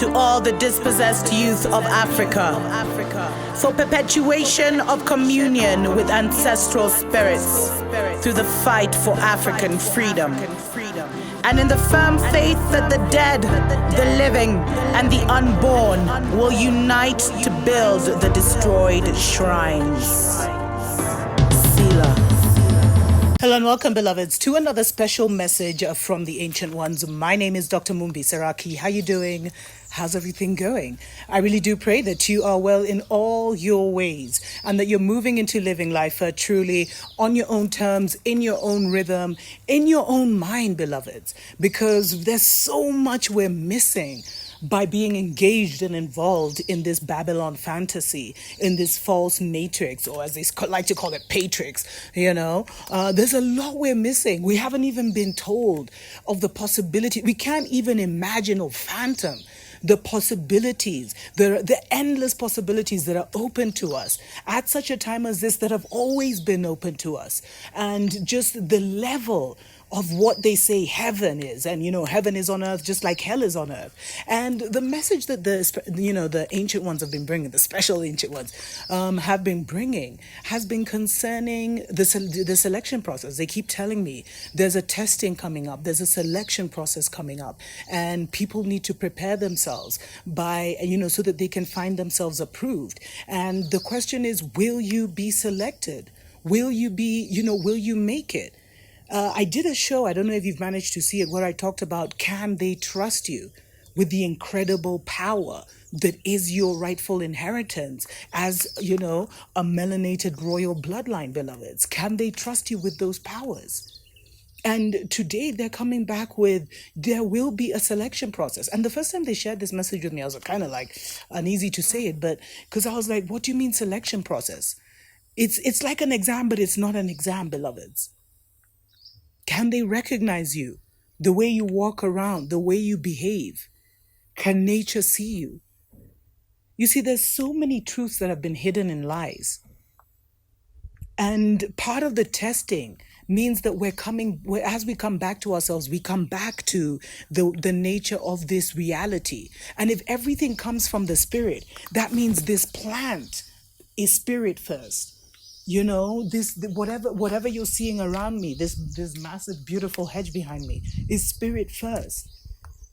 to all the dispossessed youth of Africa, for perpetuation of communion with ancestral spirits through the fight for African freedom, and in the firm faith that the dead, the living, and the unborn will unite to build the destroyed shrines. Selah. Hello and welcome, beloveds, to another special message from the Ancient Ones. My name is Dr. Mumbi Saraki. How you doing? How's everything going? I really do pray that you are well in all your ways and that you're moving into living life truly on your own terms, in your own rhythm, in your own mind, beloveds, because there's so much we're missing by being engaged and involved in this Babylon fantasy, in this false matrix, or as they like to call it, patrix, there's a lot we're missing. We haven't even been told of the possibility. We can't even imagine or fathom the possibilities, the endless possibilities that are open to us at such a time as this, that have always been open to us. And just the level of what they say heaven is, and heaven is on earth just like hell is on earth. And the message that the ancient ones have been bringing, the special ancient ones have been bringing, has been concerning the selection process. They keep telling me there's a testing coming up, there's a selection process coming up, and people need to prepare themselves by so that they can find themselves approved. And the question is, will you be selected? Will you be, will you make it? I did a show, I don't know if you've managed to see it, where I talked about, can they trust you with the incredible power that is your rightful inheritance as, a melanated royal bloodline, beloveds? Can they trust you with those powers? And today they're coming back with, there will be a selection process. And the first time they shared this message with me, I was kind of like uneasy to say it, but because I was like, what do you mean selection process? It's like an exam, but it's not an exam, beloveds. Can they recognize you? The way you walk around, the way you behave? Can nature see you? You see, there's so many truths that have been hidden in lies. And part of the testing means that as we come back to ourselves, we come back to the nature of this reality. And if everything comes from the spirit, that means this plant is spirit first. Whatever you're seeing around me, this massive, beautiful hedge behind me, is spirit first.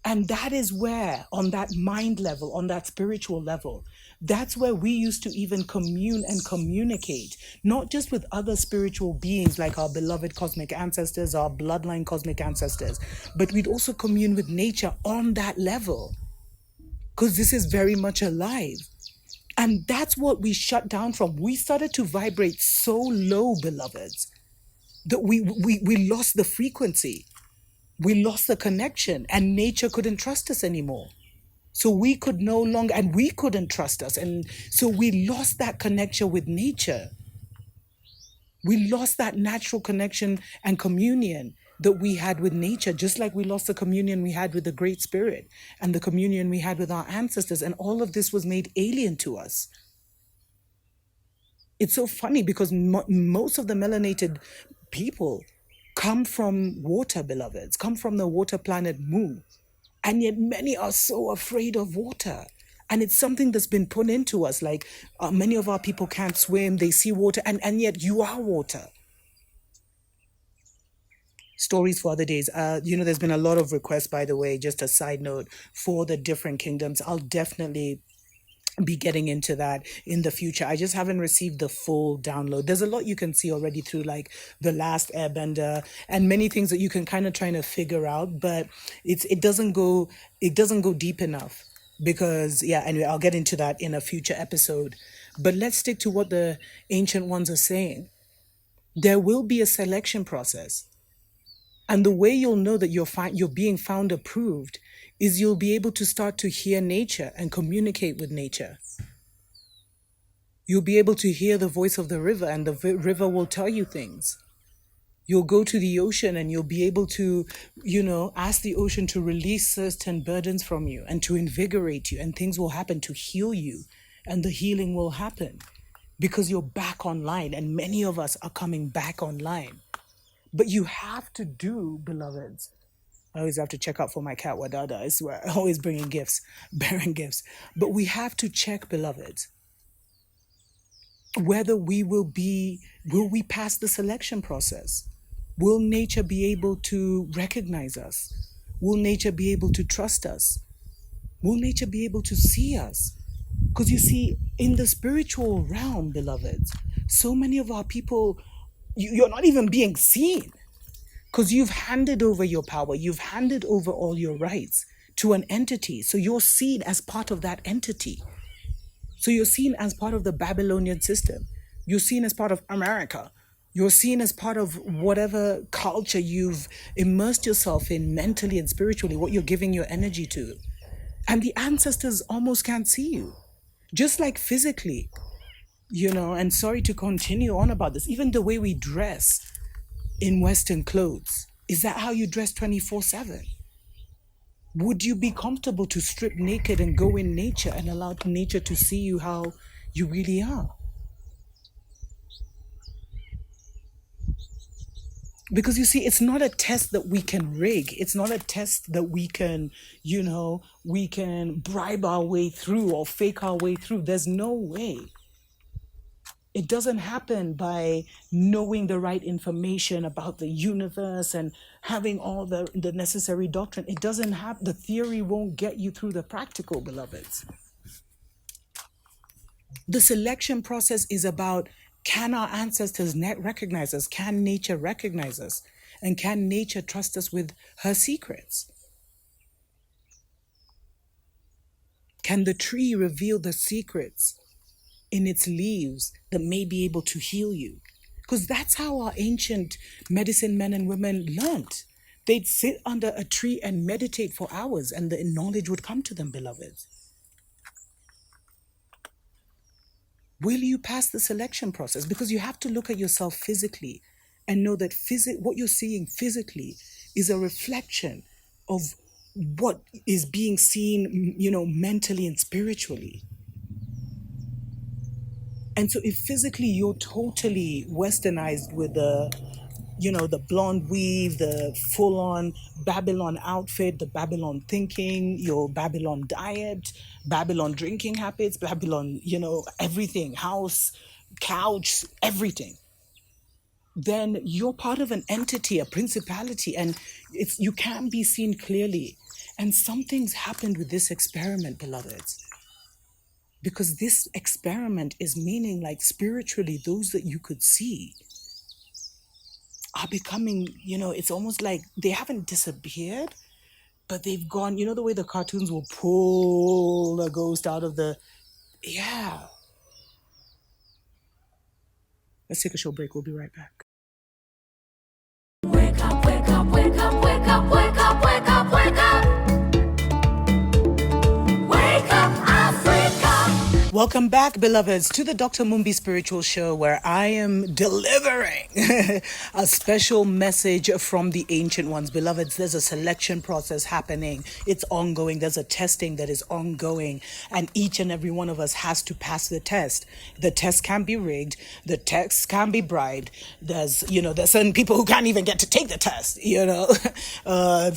And that is where, on that mind level, on that spiritual level, that's where we used to even commune and communicate, not just with other spiritual beings like our beloved cosmic ancestors, our bloodline cosmic ancestors, but we'd also commune with nature on that level, because this is very much alive. And that's what we shut down from. We started to vibrate so low, beloveds, that we lost the frequency. We lost the connection, and nature couldn't trust us anymore. So we could no longer, and we couldn't trust us. And so we lost that connection with nature. We lost that natural connection and communion that we had with nature, just like we lost the communion we had with the Great Spirit and the communion we had with our ancestors. And all of this was made alien to us. It's so funny because most of the melanated people come from water, beloveds, come from the water planet Mu. And yet many are so afraid of water. And it's something that's been put into us. Like many of our people can't swim, they see water, and yet you are water. Stories for other days. There's been a lot of requests, by the way, just a side note, for the different kingdoms. I'll definitely be getting into that in the future. I just haven't received the full download. There's a lot you can see already through like The Last Airbender and many things that you can kind of try to figure out, but it doesn't go deep enough because, anyway, I'll get into that in a future episode. But let's stick to what the ancient ones are saying. There will be a selection process. And the way you'll know that you're being found approved is you'll be able to start to hear nature and communicate with nature. You'll be able to hear the voice of the river, and the river will tell you things. You'll go to the ocean and you'll be able to, ask the ocean to release certain burdens from you and to invigorate you, and things will happen to heal you, and the healing will happen because you're back online, and many of us are coming back online. But you have to do, beloveds, I always have to check out for my cat Wadada. I swear, always bringing gifts, bearing gifts. But we have to check, beloveds, whether will we pass the selection process? Will nature be able to recognize us? Will nature be able to trust us? Will nature be able to see us? Because you see, in the spiritual realm, beloveds, so many of our people, you're not even being seen because you've handed over your power, you've handed over all your rights to an entity. So you're seen as part of that entity. So you're seen as part of the Babylonian system. You're seen as part of America. You're seen as part of whatever culture you've immersed yourself in mentally and spiritually, what you're giving your energy to. And the ancestors almost can't see you. Just like physically, and sorry to continue on about this, even the way we dress in Western clothes, is that how you dress 24/7? Would you be comfortable to strip naked and go in nature and allow nature to see you how you really are? Because you see, it's not a test that we can rig. It's not a test that we can, we can bribe our way through or fake our way through. There's no way. It doesn't happen by knowing the right information about the universe and having all the necessary doctrine. It doesn't happen. The theory won't get you through the practical, beloveds. The selection process is about, can our ancestors recognize us? Can nature recognize us? And can nature trust us with her secrets? Can the tree reveal the secrets in its leaves that may be able to heal you? Because that's how our ancient medicine men and women learned. They'd sit under a tree and meditate for hours and the knowledge would come to them, beloveds. Will you pass the selection process? Because you have to look at yourself physically and know that what you're seeing physically is a reflection of what is being seen, mentally and spiritually. And so if physically you're totally westernized with the blonde weave, the full-on Babylon outfit, the Babylon thinking, your Babylon diet, Babylon drinking habits, Babylon, everything, house, couch, everything, then you're part of an entity, a principality, and you can't be seen clearly. And something's happened with this experiment, beloveds. Because this experiment is meaning, like, spiritually, those that you could see are becoming, it's almost like they haven't disappeared, but they've gone, the way the cartoons will pull a ghost out of the, yeah. Let's take a short break. We'll be right back. Wake up, wake up, wake up, wake up, wake up, wake up, wake up. Wake up, Africa. Welcome back, beloveds, to the Dr. Mumbi Spiritual Show, where I am delivering a special message from the Ancient Ones. Beloveds, there's a selection process happening. It's ongoing. There's a testing that is ongoing, and each and every one of us has to pass the test. The test can be rigged. The test can be bribed. There's certain people who can't even get to take the test,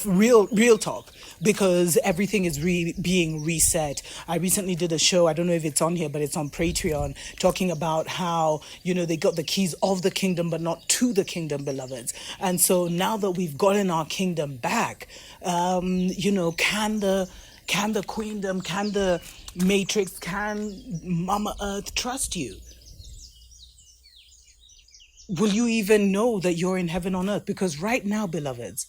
real talk, because everything is being reset. I recently did a show, I don't know if it's on here, but it's on Patreon, talking about how, they got the keys of the kingdom, but not to the kingdom, beloveds. And so now that we've gotten our kingdom back, can the queendom, can the matrix, can Mama Earth trust you? Will you even know that you're in heaven on earth? Because right now, beloveds,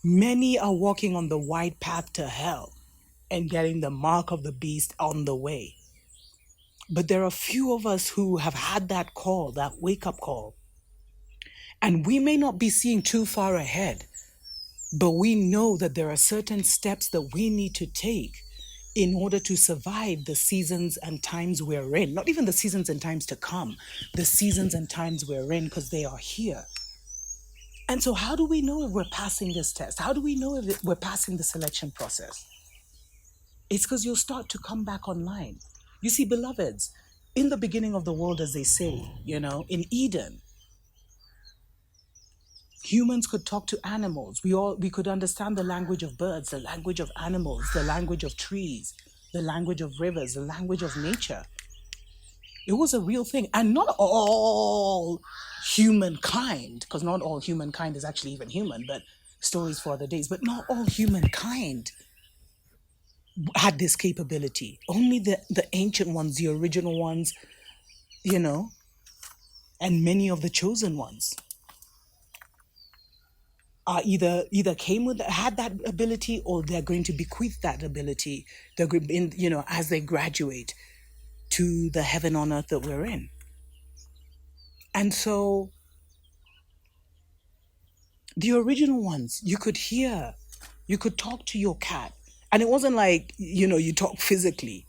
many are walking on the wide path to hell and getting the mark of the beast on the way. But there are few of us who have had that call, that wake-up call. And we may not be seeing too far ahead, but we know that there are certain steps that we need to take in order to survive the seasons and times we're in. Not even the seasons and times to come, the seasons and times we're in, because they are here. And so how do we know if we're passing this test? How do we know if we're passing the selection process? It's because you'll start to come back online. You see, beloveds, in the beginning of the world, as they say, in Eden, Humans could talk to animals. We could understand the language of birds, the language of animals, the language of trees, the language of rivers, the language of nature. It was a real thing. And not all humankind, because not all humankind is actually even human, but stories for other days, but not all humankind had this capability. Only the ancient ones, the original ones, you know, and many of the chosen ones are either came with had that ability, or they're going to bequeath that ability. They're in, as they graduate to the heaven on earth that we're in. And so the original ones, you could hear, you could talk to your cat, and it wasn't like you talk physically.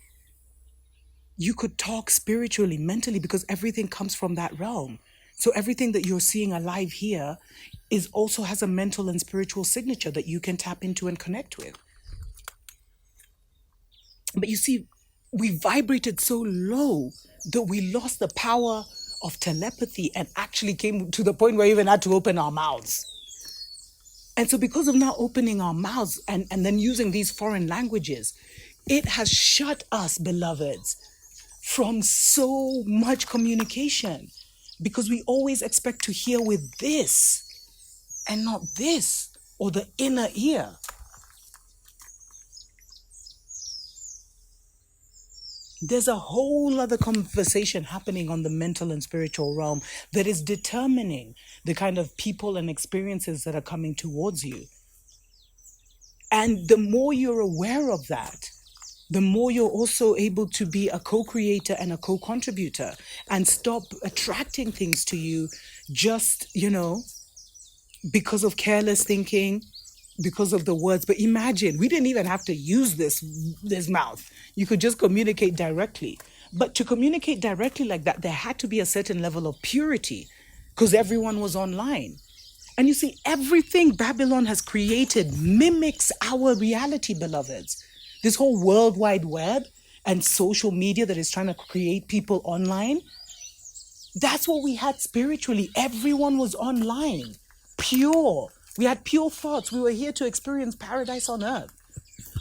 You could talk spiritually, mentally, because everything comes from that realm. So everything that you're seeing alive here is also has a mental and spiritual signature that you can tap into and connect with. But you see, we vibrated so low that we lost the power of telepathy and actually came to the point where we even had to open our mouths. And so because of not opening our mouths and then using these foreign languages, it has shut us, beloveds, from so much communication, because we always expect to hear with this and not this, or the inner ear. There's a whole other conversation happening on the mental and spiritual realm that is determining the kind of people and experiences that are coming towards you. And the more you're aware of that, the more you're also able to be a co-creator and a co-contributor and stop attracting things to you just, because of careless thinking, because of the words. But imagine, we didn't even have to use this mouth. You could just communicate directly. But to communicate directly like that, there had to be a certain level of purity, because everyone was online. And you see, everything Babylon has created mimics our reality, beloveds. This whole World Wide Web and social media that is trying to create people online, that's what we had spiritually. Everyone was online, pure. We had pure thoughts. We were here to experience paradise on earth.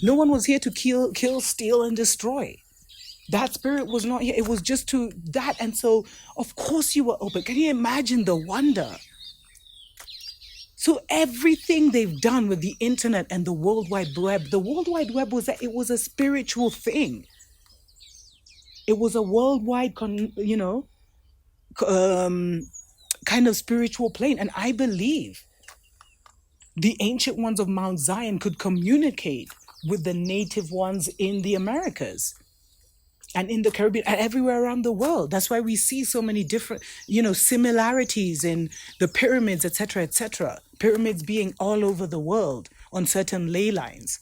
No one was here to kill, steal, and destroy. That spirit was not here. It was just to that. And so, of course, you were open. Can you imagine the wonder? So everything they've done with the internet and the World Wide Web, the World Wide Web it was a spiritual thing. It was a worldwide, kind of spiritual plane. And I believe the ancient ones of Mount Zion could communicate with the native ones in the Americas and in the Caribbean and everywhere around the world. That's why we see so many different, similarities in the pyramids, etc., etc. Pyramids being all over the world on certain ley lines.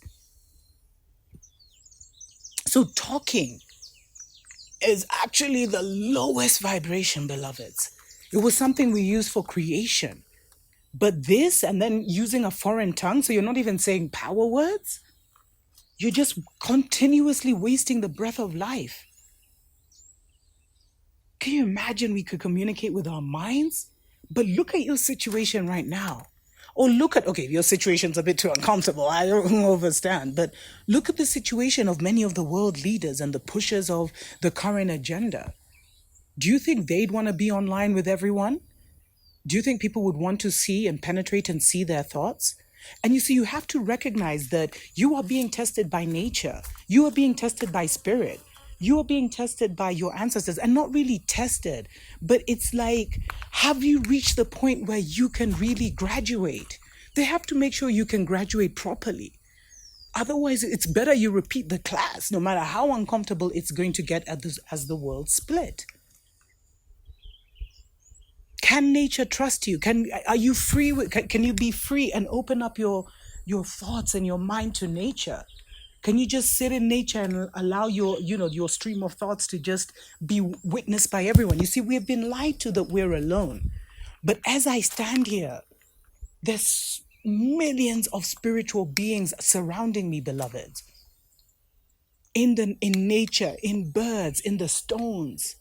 So talking is actually the lowest vibration, beloveds. It was something we used for creation. But this, and then using a foreign tongue, so you're not even saying power words, you're just continuously wasting the breath of life. Can you imagine we could communicate with our minds? But look at your situation right now. Or look at, okay, your situation's a bit too uncomfortable. I don't understand. But look at the situation of many of the world leaders and the pushers of the current agenda. Do you think they'd want to be online with everyone? Do you think people would want to see and penetrate and see their thoughts? And you see, you have to recognize that you are being tested by nature. You are being tested by spirit. You are being tested by your ancestors, and not really tested, but it's like, have you reached the point where you can really graduate? They have to make sure you can graduate properly. Otherwise, it's better you repeat the class, no matter how uncomfortable it's going to get as the world split. Can nature trust you? Are you free? Can you be free and open up your thoughts and your mind to nature? Can you just sit in nature and allow your stream of thoughts to just be witnessed by everyone? You see, we have been lied to that we're alone. But as I stand here, there's millions of spiritual beings surrounding me, beloveds. In nature, in birds, in the stones.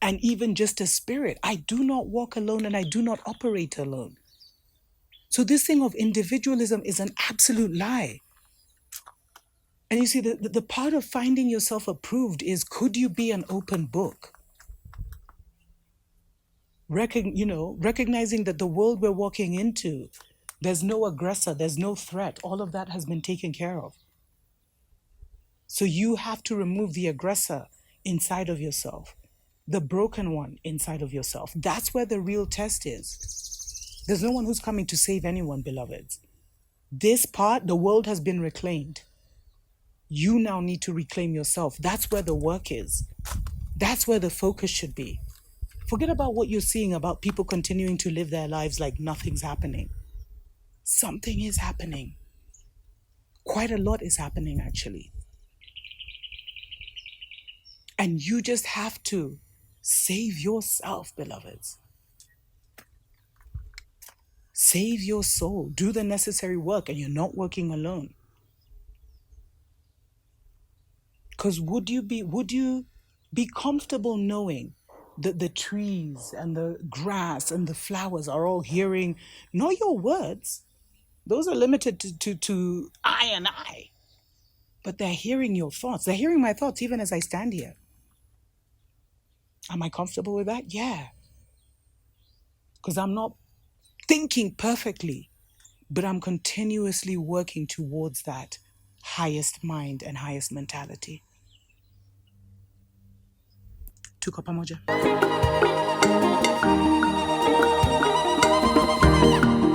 and even just a spirit. I do not walk alone and I do not operate alone. So this thing of individualism is an absolute lie. And you see, the part of finding yourself approved is, could you be an open book? Recognizing that the world we're walking into, there's no aggressor, there's no threat. All of that has been taken care of. So you have to remove the aggressor inside of yourself, the broken one inside of yourself. That's where the real test is. There's no one who's coming to save anyone, beloveds. This part, the world has been reclaimed. You now need to reclaim yourself. That's where the work is. That's where the focus should be. Forget about what you're seeing about people continuing to live their lives like nothing's happening. Something is happening. Quite a lot is happening, actually. And you just have to save yourself, beloveds. Save your soul. Do the necessary work, and you're not working alone. Because would you be comfortable knowing that the trees and the grass and the flowers are all hearing not your words? Those are limited to I and I. But they're hearing your thoughts. They're hearing my thoughts even as I stand here. Am I comfortable with that? Yeah. Because I'm not thinking perfectly, but I'm continuously working towards that highest mind and highest mentality. Tuko pamoja.